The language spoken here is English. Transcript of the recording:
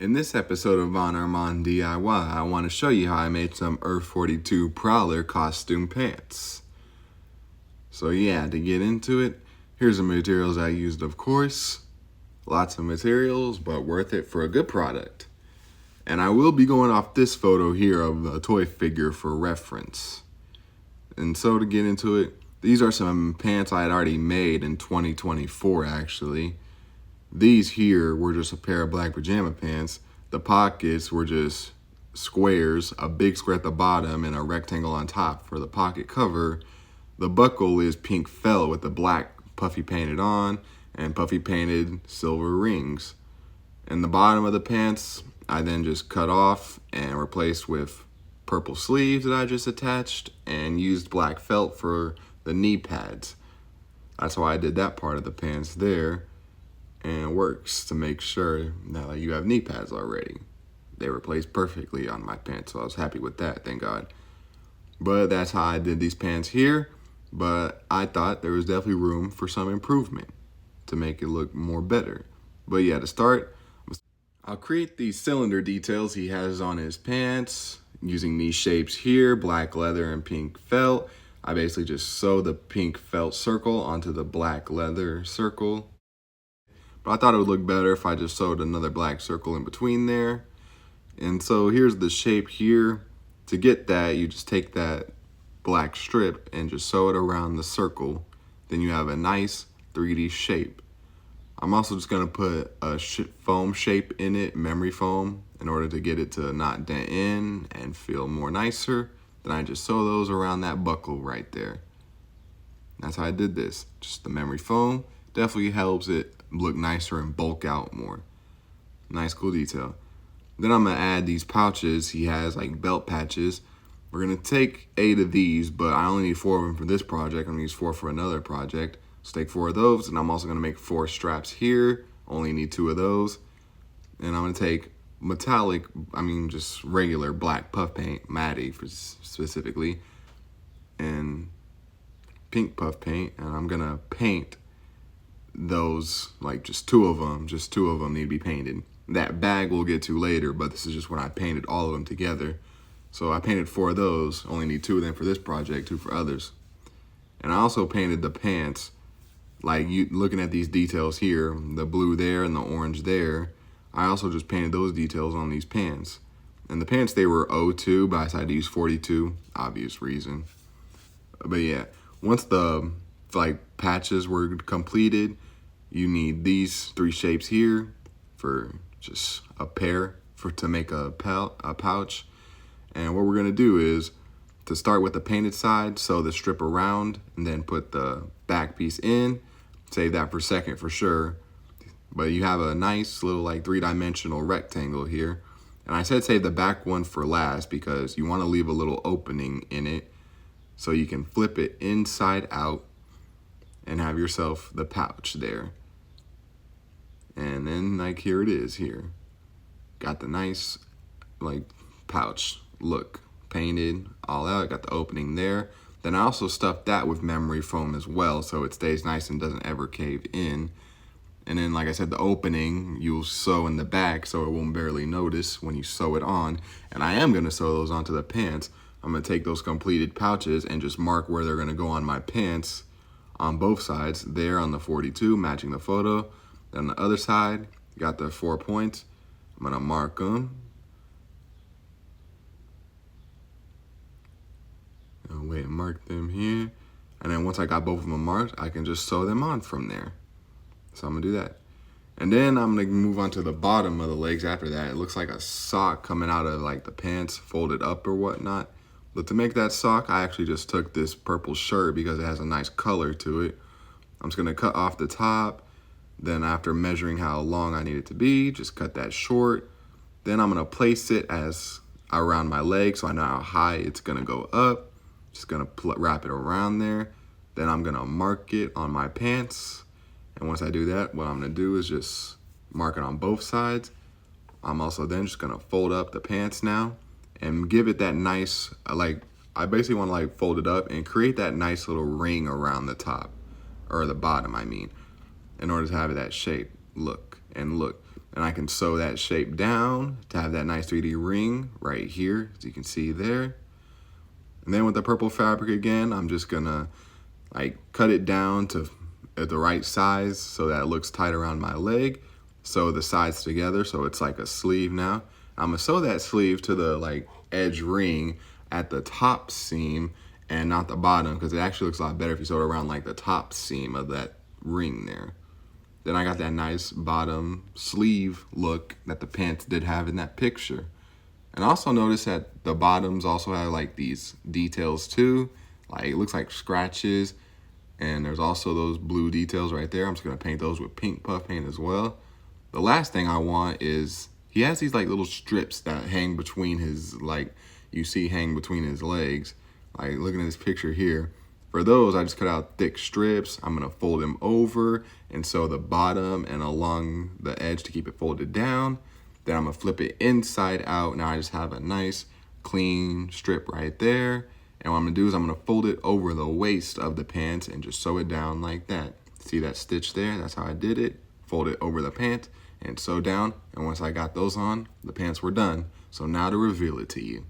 In this episode of Von Armand DIY, I want to show you how I made some Earth-42 Prowler costume pants. So yeah, to get into it, here's the materials I used, of course. Lots of materials, but worth it for a good product. And I will be going off this photo here of a toy figure for reference. And so to get into it, these are some pants I had already made in 2024 actually. These here were just a pair of black pajama pants. The pockets were just squares, a big square at the bottom and a rectangle on top for the pocket cover. The buckle is pink felt with the black puffy painted on and puffy painted silver rings. And the bottom of the pants, I then just cut off and replaced with purple sleeves that I just attached and used black felt for the knee pads. That's why I did that part of the pants there. And it works to make sure that you have knee pads already. They were placed perfectly on my pants, so I was happy with that, thank God. But that's how I did these pants here, but I thought there was definitely room for some improvement to make it look more better. But yeah, to start, I'll create these cylinder details he has on his pants using these shapes here, black leather and pink felt. I basically just sew the pink felt circle onto the black leather circle. But I thought it would look better if I just sewed another black circle in between there. And so here's the shape here. To get that, you just take that black strip and just sew it around the circle. Then you have a nice 3D shape. I'm also just gonna put a foam shape in it, memory foam, in order to get it to not dent in and feel more nicer. Then I just sew those around that buckle right there. That's how I did this. Just the memory foam definitely helps it look nicer and bulk out more. Nice, cool detail. Then I'm gonna add these pouches. He has like belt patches. We're gonna take 8 of these, but I only need 4 of them for this project. I'm gonna use 4 for another project. So take 4 of those, and I'm also gonna make 4 straps here. Only need 2 of those. And I'm gonna take metallic, just regular black puff paint, Matty for specifically, and pink puff paint, and I'm gonna paint those, like just two of them need to be painted. That bag we'll get to later, but this is just when I painted all of them together. So I painted 4 of those, only need 2 of them for this project, 2 for others. And I also painted the pants, like you looking at these details here, the blue there and the orange there. I also just painted those details on these pants. And the pants, they were 02, but I decided to use 42, obvious reason. But yeah, once the patches were completed, you need these 3 shapes here for just a pair to make a pouch. And what we're gonna do is to start with the painted side, sew the strip around, and then put the back piece in. Save that for second for sure. But you have a nice little 3-dimensional rectangle here. And I said save the back one for last because you want to leave a little opening in it so you can flip it inside out and have yourself the pouch there. And then here it is here. Got the nice pouch look, painted all out. Got the opening there. Then I also stuffed that with memory foam as well so it stays nice and doesn't ever cave in. And then, like I said, the opening you'll sew in the back so it won't barely notice when you sew it on. And I am gonna sew those onto the pants. I'm gonna take those completed pouches and just mark where they're gonna go on my pants on both sides. There on the 42, matching the photo. Then on the other side, got the 4 points. I'm gonna mark them. Mark them here. And then once I got both of them marked, I can just sew them on from there. So I'm gonna do that. And then I'm gonna move on to the bottom of the legs after that. It looks like a sock coming out of the pants folded up or whatnot. But to make that sock, I actually just took this purple shirt because it has a nice color to it. I'm just gonna cut off the top. Then after measuring how long I need it to be, just cut that short. Then I'm gonna place it as around my leg so I know how high it's gonna go up. Just gonna wrap it around there. Then I'm gonna mark it on my pants. And once I do that, what I'm gonna do is just mark it on both sides. I'm also then just gonna fold up the pants now and give it that nice, I basically wanna fold it up and create that nice little ring around the top, or the bottom, in order to have that shape look. And I can sew that shape down to have that nice 3D ring right here, as you can see there. And then with the purple fabric again, I'm just gonna like cut it down to the right size so that it looks tight around my leg. Sew the sides together so it's like a sleeve now. I'm gonna sew that sleeve to the like edge ring at the top seam and not the bottom, because it actually looks a lot better if you sew it around like the top seam of that ring there. Then I got that nice bottom sleeve look that the pants did have in that picture. And also notice that the bottoms also have like these details too. Like it looks like scratches, and there's also those blue details right there. I'm just gonna paint those with pink puff paint as well. The last thing I want is, he has these like little strips that hang between his, like you see hang between his legs. Like looking at this picture here, for those I just cut out thick strips. I'm gonna fold them over and sew the bottom and along the edge to keep it folded down. Then I'm gonna flip it inside out. Now I just have a nice clean strip right there. And what I'm gonna do is I'm gonna fold it over the waist of the pants and just sew it down like that. See that stitch there? That's how I did it. Fold it over the pant and sew down. And once I got those on, the pants were done. So now to reveal it to you.